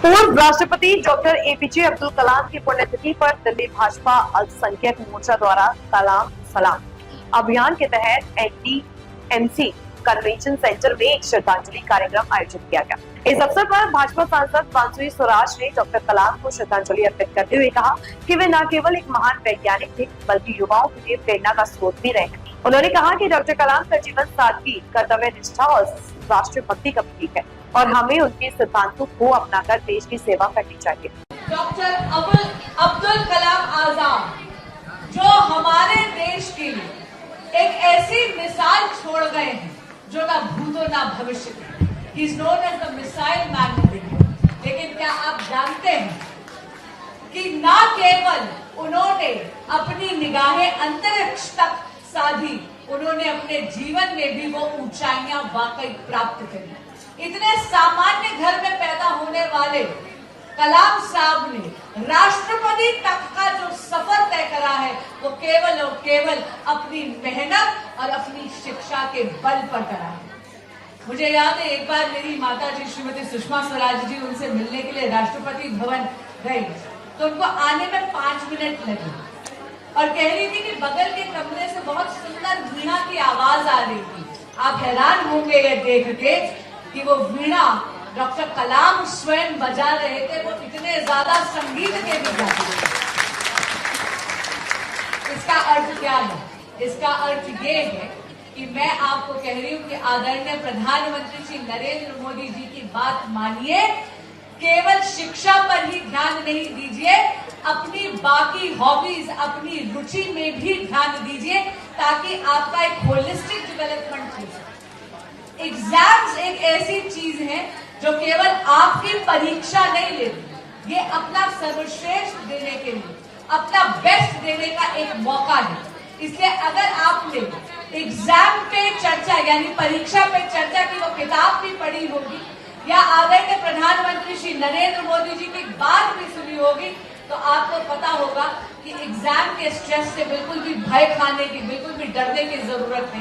पूर्व राष्ट्रपति doctor APJ Abdul Kalam की पुण्यतिथि पर दिल्ली भाजपा अल्पसंख्यक मोर्चा द्वारा कलाम सलाम अभियान के तहत एनडीएमसी कन्वेंशन सेंटर में एक श्रद्धांजलि कार्यक्रम आयोजित किया गया। इस अवसर पर भाजपा सांसद बांसुरी स्वराज ने डॉक्टर कलाम को श्रद्धांजलि अर्पित करते हुए कहा कि वे न केवल एक महान वैज्ञानिक थे बल्कि युवाओं के लिए प्रेरणा का स्रोत भी रहे। उन्होंने कहा कि डॉक्टर कलाम का जीवन सादगी, कर्तव्य निष्ठा और राष्ट्रभक्ति का प्रतीक है और हमें उनके सिद्धांतों को अपनाकर देश की सेवा करनी चाहिए। डॉक्टर अब्दुल कलाम आजाद जो हमारे देश के लिए एक ऐसी मिसाल छोड़ गए हैं जो ना भूतो ना भविष्य में। He is known as the missile man of India. लेकिन क्या आप जानते हैं कि न केवल उन्होंने अपनी निगाहें अंतरिक्ष तक साधी, उन्होंने अपने जीवन में भी वो ऊंचाइयां वाकई प्राप्त करी। इतने सामान्य घर में पैदा होने वाले कलाम साहब ने राष्ट्रपति तक का जो सफर तय करा है वो केवल और केवल अपनी मेहनत और अपनी शिक्षा के बल पर करा है। मुझे याद है एक बार मेरी माता जी श्रीमती सुषमा स्वराज जी उनसे मिलने के लिए राष्ट्रपति भवन गई तो उनको आने में 5 मिनट लगे और कह रही थी कि बगल के कमरे से बहुत सुंदर वीणा की आवाज आ रही थी। आप हैरान होंगे ये देख के कि वो वीणा डॉक्टर कलाम स्वयं बजा रहे थे। वो इतने ज्यादा संगीत के भी जाते थे। इसका अर्थ क्या है? इसका अर्थ ये है कि मैं आपको कह रही हूं कि आदरणीय प्रधानमंत्री श्री नरेंद्र मोदी जी की बात मानिए, केवल शिक्षा पर ही ध्यान नहीं दीजिए, अपनी बाकी हॉबीज, अपनी रुचि में भी ध्यान दीजिए ताकि आपका एक होलिस्टिक डेवलपमेंट हो सके। एग्जाम्स एक ऐसी चीज है जो केवल आपकी परीक्षा नहीं लेती, ये अपना सर्वश्रेष्ठ देने के लिए, अपना बेस्ट देने का एक मौका है। इसलिए अगर आपने एग्जाम पे चर्चा यानी परीक्षा पे चर्चा की वो किताब भी पढ़ी होगी या आदरणीय प्रधानमंत्री श्री नरेंद्र मोदी जी की बात भी सुनी होगी तो आपको पता होगा कि एग्जाम के स्ट्रेस से बिल्कुल भी भय खाने की, बिल्कुल भी डरने की जरूरत नहीं।